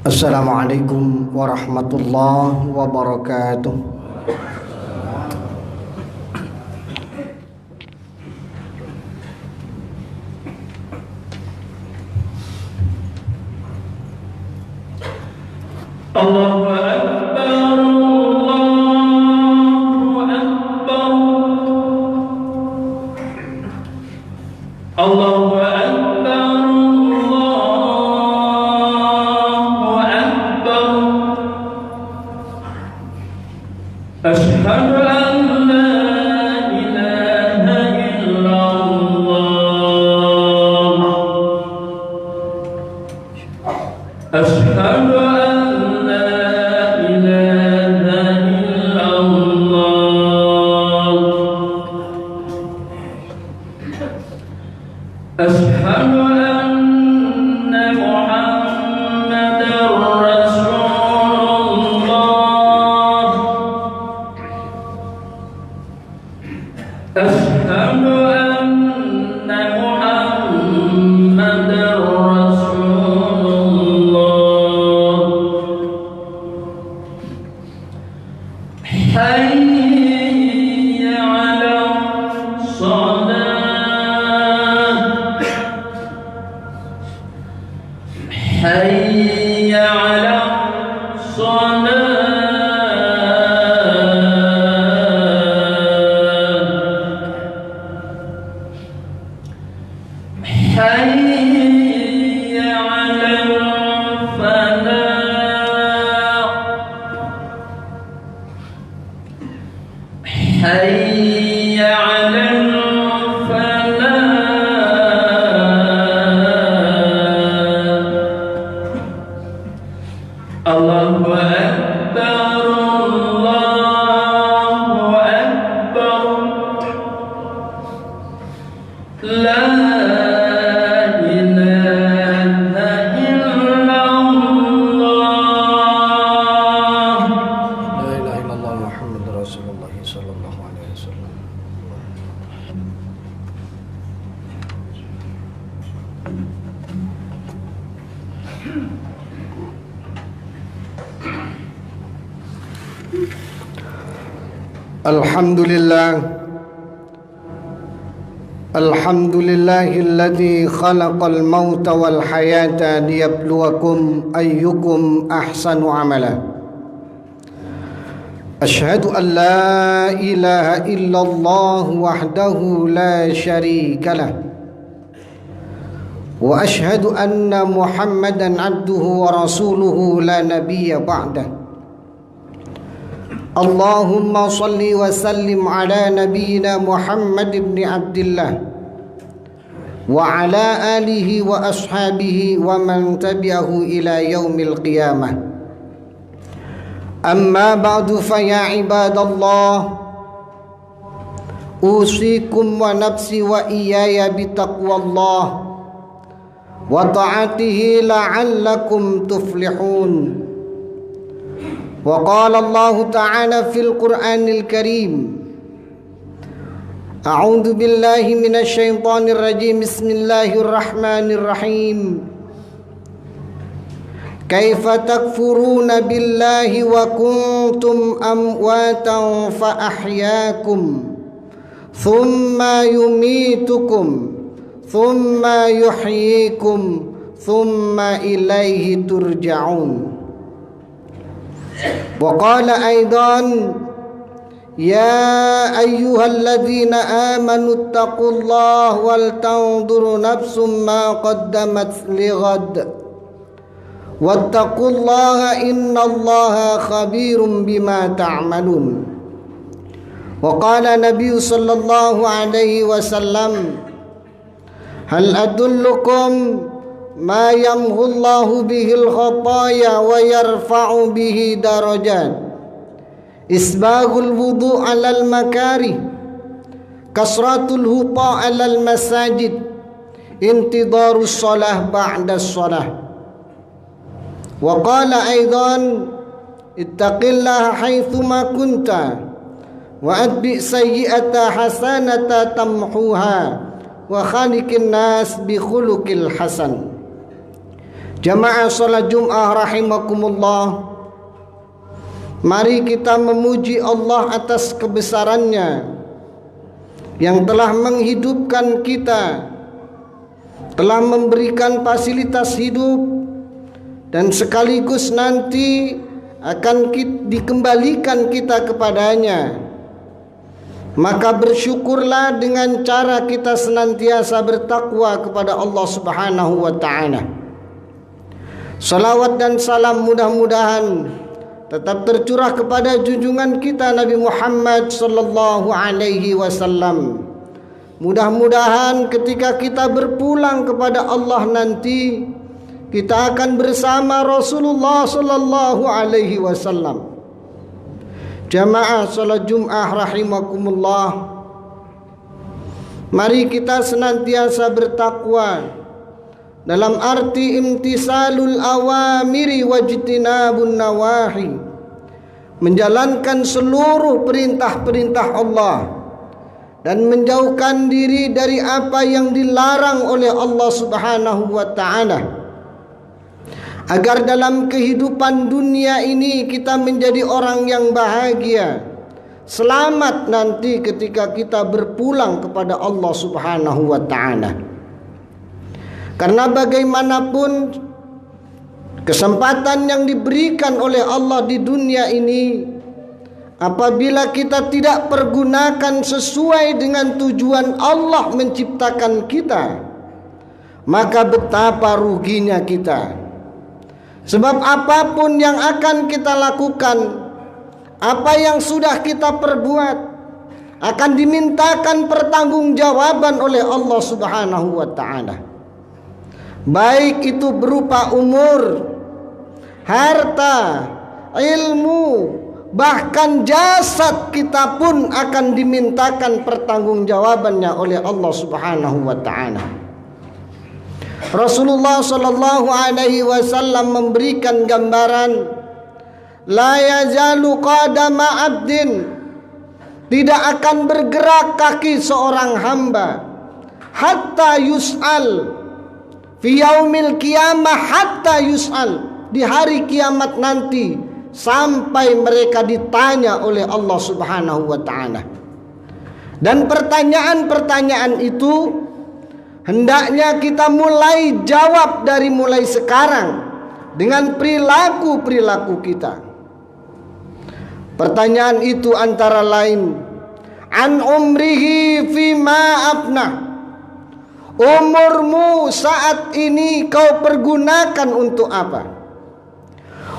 Assalamualaikum warahmatullahi wabarakatuh. Allahu Akbar, Allahu Akbar, Allahu Akbar, Allahu Akbar. Asyhadu an la ilaha illallah. Asyhadu أشهد أن محمدًا رسول الله. أشهد أن محمدًا رسول الله. حي على الصلاة. حي على الصلاة. حي على الفلاح. حي على Allahu Akbar, Allahu Akbar. La ilaha illallah. La ilaha illallah Muhammadur Rasulullah sallallahu alaihi wasallam. Alhamdulillahilladzi khalaqal mauta wal hayata liyabluwakum ayyukum ahsanu amala. Asyhadu an la ilaha illallah wahdahu la syarika lah. Wa asyhadu anna Muhammadan abduhu wa rasuluhu la nabiyya ba'dah. Allahumma salli wa sallim ala nabiyyina Muhammad ibn Abdullah wa ala alihi wa ashabihi wa man tabi'ahu ila yaumil qiyamah. Amma ba'du fa ya ibadallah, usikum wa nafsi wa iyaya bitaqwallah wa ta'atihi la'allakum tuflihun. وقال الله تعالى في القرآن الكريم: أعوذ بالله من الشيطان الرجيم بسم الله الرحمن الرحيم كيف تكفرون بالله وكنتم أمواتا فأحياكم ثم يميتكم ثم يحييكم ثم إليه ترجعون. وقال أيضا: يا أيها الذين آمنوا اتقوا الله ولتنظر نفس ما قدمت لغد واتقوا الله إن الله خبير بما تعملون. وقال النبي صلى الله عليه وسلم: هل أدلكم ما يمحو الله به الخطايا ويرفع به درجات؟ إسباغ الوضوء على المكاره، كثرة الهطاء على المساجد، انتظار الصلاة بعد الصلاة. وقال أيضا: اتق الله حيثما كنت وأتبع سيئة حسنة تمحوها wa khaliqin nas bi khuluqil hasan. Jamaah salat Jum'ah rahimakumullah, mari kita memuji Allah atas kebesarannya yang telah menghidupkan kita, telah memberikan fasilitas hidup, dan sekaligus nanti akan dikembalikan kita kepadanya. Maka bersyukurlah dengan cara kita senantiasa bertakwa kepada Allah Subhanahu wa ta'ala. Salawat dan salam mudah-mudahan tetap tercurah kepada junjungan kita Nabi Muhammad sallallahu alaihi wasallam. Mudah-mudahan ketika kita berpulang kepada Allah nanti, kita akan bersama Rasulullah sallallahu alaihi wasallam. Jamaah salat Jum'ah rahimakumullah, mari kita senantiasa bertakwa dalam arti imtisalul awamiri wajtinabun nawahi, menjalankan seluruh perintah-perintah Allah dan menjauhkan diri dari apa yang dilarang oleh Allah Subhanahu wa ta'ala, agar dalam kehidupan dunia ini kita menjadi orang yang bahagia, selamat nanti ketika kita berpulang kepada Allah Subhanahu wa ta'ala. Karena bagaimanapun kesempatan yang diberikan oleh Allah di dunia ini, apabila kita tidak pergunakan sesuai dengan tujuan Allah menciptakan kita, maka betapa ruginya kita. Sebab apapun yang akan kita lakukan, apa yang sudah kita perbuat, akan dimintakan pertanggungjawaban oleh Allah Subhanahu wa ta'ala. Baik itu berupa umur, harta, ilmu, bahkan jasad kita pun akan dimintakan pertanggungjawabannya oleh Allah Subhanahu wa ta'ala. Rasulullah sallallahu alaihi wasallam memberikan gambaran, la yazalu qadama abdin, tidak akan bergerak kaki seorang hamba, hatta yus'al fi yaumil qiyamah, hatta yus'al, di hari kiamat nanti, sampai mereka ditanya oleh Allah Subhanahu wa ta'ala. Dan pertanyaan-pertanyaan itu hendaknya kita mulai jawab dari mulai sekarang dengan perilaku-perilaku kita. Pertanyaan itu antara lain, an umrihi fima afnah, umurmu saat ini kau pergunakan untuk apa?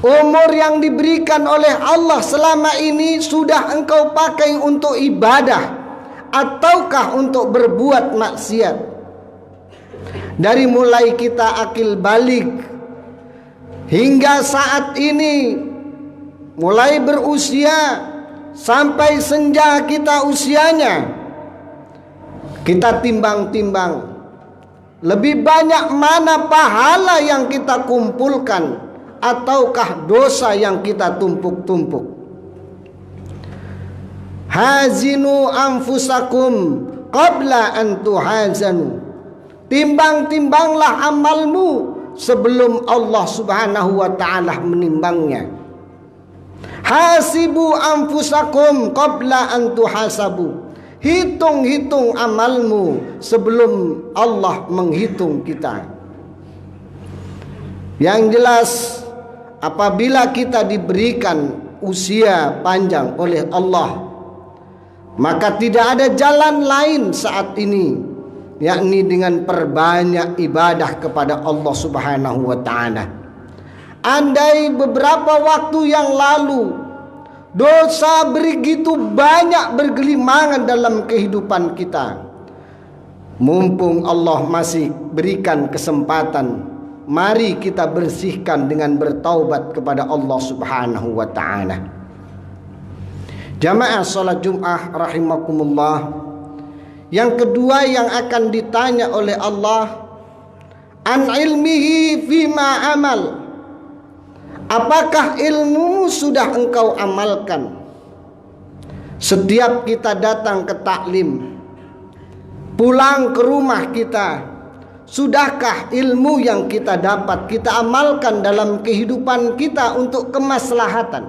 Umur yang diberikan oleh Allah selama ini sudah engkau pakai untuk ibadah ataukah untuk berbuat maksiat? Dari mulai kita akil balik hingga saat ini, mulai berusia sampai senja kita usianya, kita timbang-timbang, lebih banyak mana pahala yang kita kumpulkan ataukah dosa yang kita tumpuk-tumpuk. Hazinu anfusakum qabla an tuhazanu, timbang-timbanglah amalmu sebelum Allah Subhanahu wa ta'ala menimbangnya. Hasibu anfusakum qabla an tuhasabu, hitung-hitung amalmu sebelum Allah menghitung kita. Yang jelas, apabila kita diberikan usia panjang oleh Allah, maka tidak ada jalan lain saat ini, yakni dengan perbanyak ibadah kepada Allah Subhanahu wa ta'ala. Andai beberapa waktu yang lalu dosa begitu banyak bergelimangan dalam kehidupan kita, mumpung Allah masih berikan kesempatan, mari kita bersihkan dengan bertaubat kepada Allah Subhanahu wa ta'ala. Jamaah salat Jum'ah rahimakumullah, yang kedua yang akan ditanya oleh Allah, an ilmihi fima amal, apakah ilmu sudah engkau amalkan? Setiap kita datang ke taklim, pulang ke rumah kita, Sudahkah ilmu yang kita dapat kita amalkan dalam kehidupan kita untuk kemaslahatan?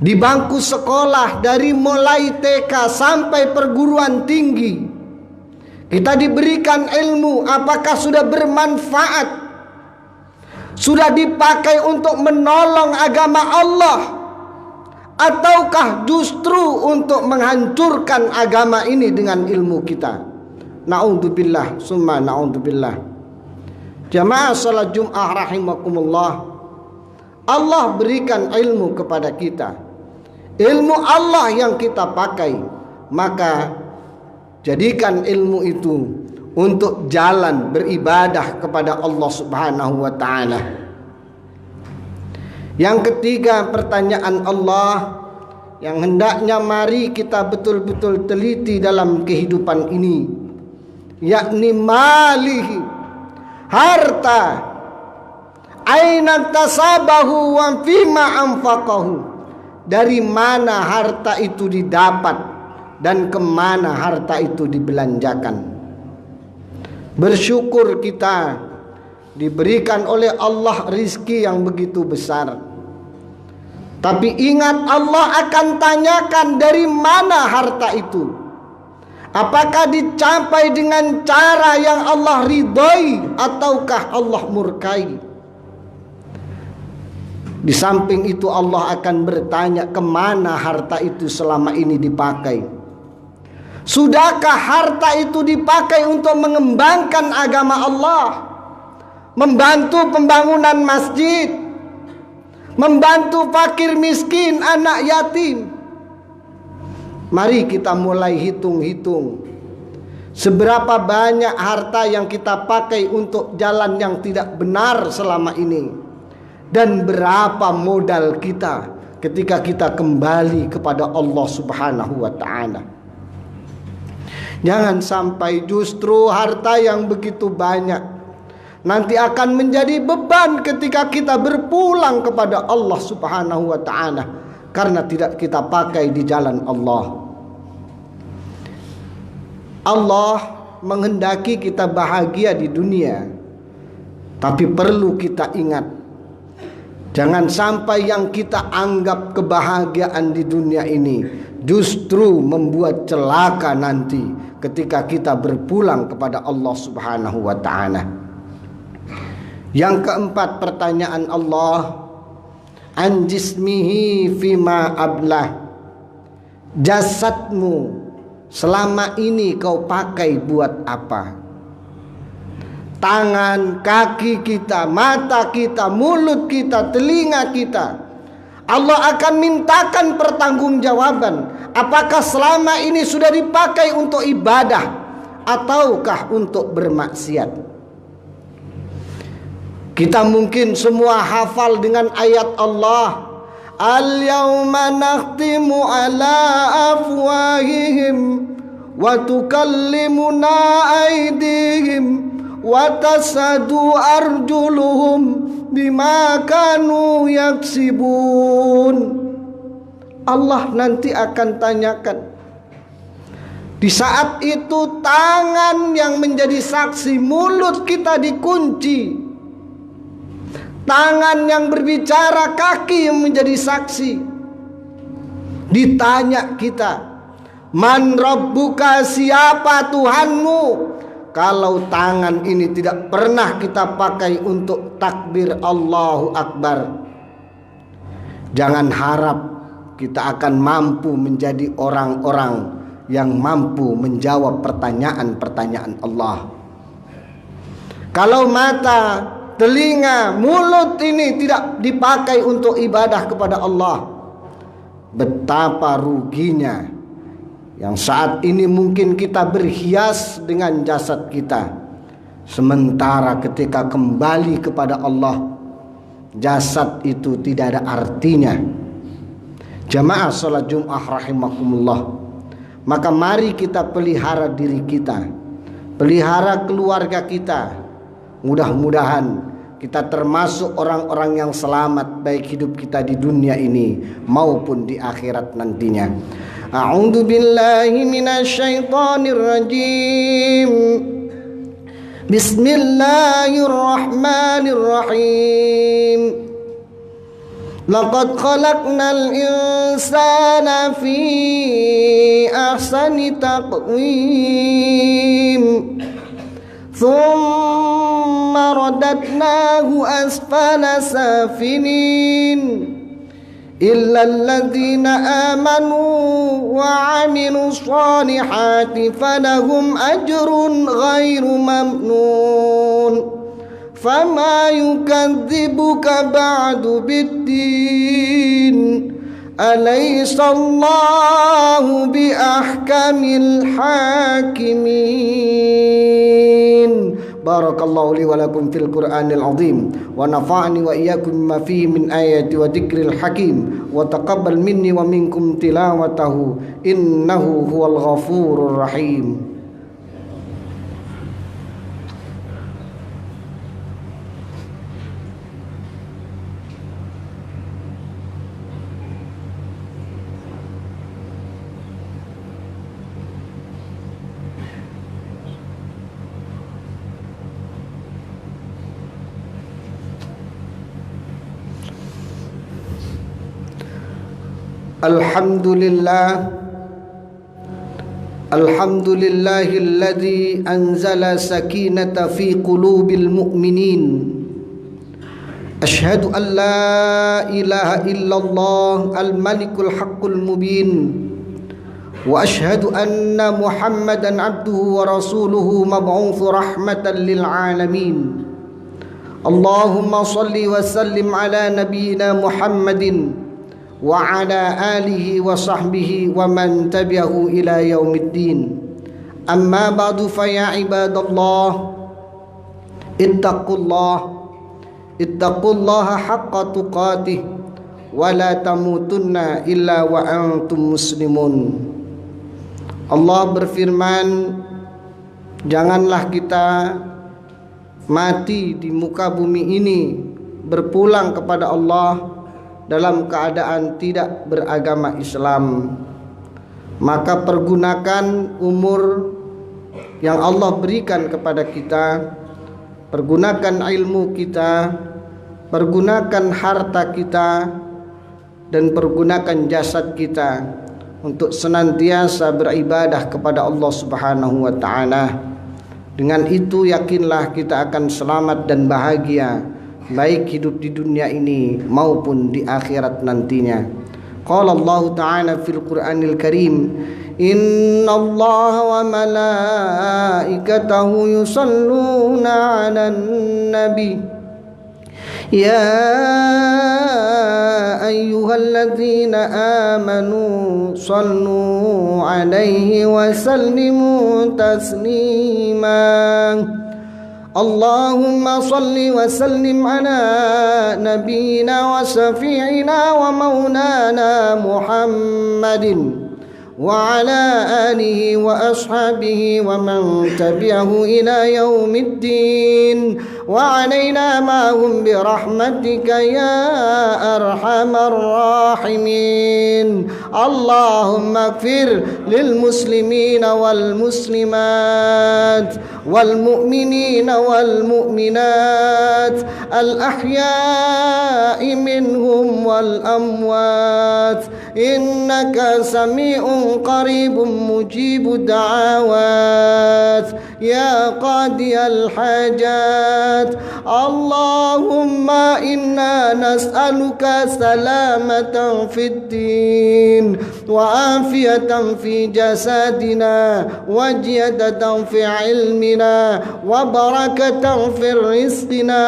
Di bangku sekolah dari mulai TK sampai perguruan tinggi, kita diberikan ilmu, apakah sudah bermanfaat? Sudah dipakai untuk menolong agama Allah? Ataukah justru untuk menghancurkan agama ini dengan ilmu kita? Na'udzubillah, summa na'udzubillah. Jamaah salat Jum'ah rahimakumullah, Allah berikan ilmu kepada kita, ilmu Allah yang kita pakai, maka jadikan ilmu itu untuk jalan beribadah kepada Allah Subhanahu wa ta'ala. Yang ketiga, pertanyaan Allah yang hendaknya mari kita betul-betul teliti dalam kehidupan ini, yakni malihi, harta, aina tasabahu wa fima anfaqahu, dari mana harta itu didapat dan kemana harta itu dibelanjakan. Bersyukur kita diberikan oleh Allah rizki yang begitu besar, tapi ingat Allah akan tanyakan dari mana harta itu. Apakah dicapai dengan cara yang Allah ridhoi ataukah Allah murkai? Di samping itu Allah akan bertanya kemana harta itu selama ini dipakai. Sudahkah harta itu dipakai untuk mengembangkan agama Allah, membantu pembangunan masjid, membantu fakir miskin, anak yatim? Mari kita mulai hitung-hitung seberapa banyak harta yang kita pakai untuk jalan yang tidak benar selama ini, dan berapa modal kita ketika kita kembali kepada Allah Subhanahu wa ta'ala. Jangan sampai justru harta yang begitu banyak nanti akan menjadi beban ketika kita berpulang kepada Allah Subhanahu wa ta'ala, karena tidak kita pakai di jalan Allah. Allah menghendaki kita bahagia di dunia, tapi perlu kita ingat, jangan sampai yang kita anggap kebahagiaan di dunia ini justru membuat celaka nanti ketika kita berpulang kepada Allah Subhanahu wa ta'ala. Yang keempat, pertanyaan Allah, an jismihi fima ablah, jasadmu selama ini kau pakai buat apa? Tangan, kaki kita, mata kita, mulut kita, telinga kita, Allah akan mintakan pertanggungjawaban. Apakah selama ini sudah dipakai untuk ibadah ataukah untuk bermaksiat? Kita mungkin semua hafal dengan ayat Allah, al-yawma nakhtimu ala afwahihim wa tukallimuna aydihim wa tasadu arjuluhum bima kanu yaksibun. Allah nanti akan tanyakan. Di saat itu tangan yang menjadi saksi, mulut kita dikunci, tangan yang berbicara, kaki yang menjadi saksi. Ditanya kita, man rabbuka, siapa Tuhanmu? Kalau tangan ini tidak pernah kita pakai untuk takbir Allahu Akbar, jangan harap kita akan mampu menjadi orang-orang yang mampu menjawab pertanyaan-pertanyaan Allah. Kalau mata, telinga, mulut ini tidak dipakai untuk ibadah kepada Allah, betapa ruginya yang saat ini mungkin kita berhias dengan jasad kita, sementara ketika kembali kepada Allah, jasad itu tidak ada artinya. Jamaah salat Jum'ah rahimakumullah, maka mari kita pelihara diri kita, pelihara keluarga kita. Mudah-mudahan kita termasuk orang-orang yang selamat, baik hidup kita di dunia ini maupun di akhirat nantinya. أعوذ بالله من الشيطان الرجيم بسم الله الرحمن الرحيم لقد خلقنا الإنسان في أحسن تقويم ثم رددناه أسفل سافلين إلا الذين آمنوا وعملوا الصالحات فلهم أجر غير ممنون فما يكذبك بعد بالدين أليس الله بأحكم الحاكمين. Barakallahu li wa lakum fil Qur'anil azim wa nafa'ani wa iyyakum bima fihi min ayati wa dzikril hakim wa taqabbal minni wa minkum tilawatahu innahu huwal ghafurur rahim. Alhamdulillahilladzi anzala sakinata fi qulubil mu'minin. Ashhadu an la ilaha illallah al-malikul haqqul mubin. Wa ashhadu anna Muhammadan abduhu wa rasuluhu mab'utsu rahmatan lil alamin. Allahumma salli wa sallim ala nabiyyina Muhammadin wa ala alihi wa sahbihi wa man tabi'ahu ila yaumiddin. Amma ba'du fa ya ibadallah ittaqullaha haqqa tuqatih wa la tamutunna illa wa antum muslimun. Allah berfirman, janganlah kita mati di muka bumi ini berpulang kepada Allah dalam keadaan tidak beragama Islam. Maka pergunakan umur yang Allah berikan kepada kita, pergunakan ilmu kita, pergunakan harta kita, dan pergunakan jasad kita untuk senantiasa beribadah kepada Allah Subhanahu wa taala. Dengan itu yakinlah kita akan selamat dan bahagia, baik hidup di dunia ini maupun di akhirat nantinya. Qala Allah Ta'ala fil Qur'anil Karim, innallaha wa malaikatahu yusalluna 'alan nabi ya ayyuhalladzina amanu sallu 'alaihi wa sallimu taslima. Allahumma salli wa sallim ala nabiyyina wa syafi'ina wa maulana Muhammadin wa ala alihi wa ashabihi wa man tabi'ahu ila yaumiddin wa alaina ma'hum bi rahmatika ya arhamar rahimin. Allahumma ighfir lil muslimina wal muslimat wal mu'minina wal mu'minat al ahya'i minhum wal amwat innaka sami'un qaribun mujibud da'awat ya qadiyal hajat. Allahumma inna nas'aluka salamatan fid din wa afiyatan fi jasadina wa jiyadatan fi ilmina wa barakatan fi rizqina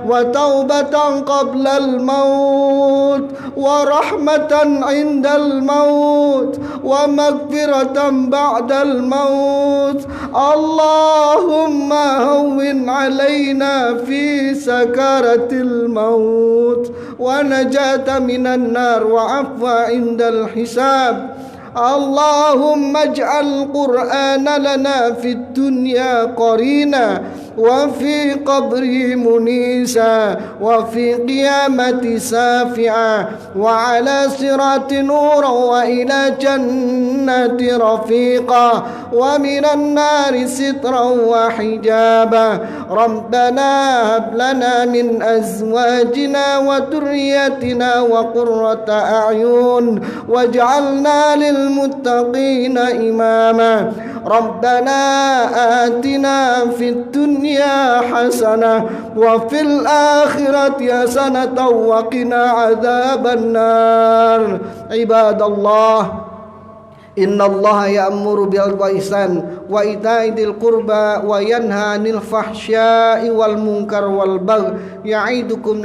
wa taubatan qabla al-maut wa rahmatan indal maut wa maghfiratan ba'dal maut. Allahumma hawwin alaina fi sakaratil maut wa najata minan nar wa afwa indal hisab. Allahumma ij'al Qur'ana lana fid dunya qarina وفي قبره منيسا وفي قيامة سافعا وعلى صراط نورا وإلى جنة رفيقا ومن النار سترا وحجابا ربنا هب لنا من أزواجنا وذريتنا وقرة أعين واجعلنا للمتقين إماما ربنا آتنا في الدنيا حسنة وفي الآخرة حسنة وقنا عذاب النار عباد الله إن الله يأمر بالإحسان وإيتاء ذي القربى وينهى عن الفحشاء والمنكر والبغي يعظكم لعلكم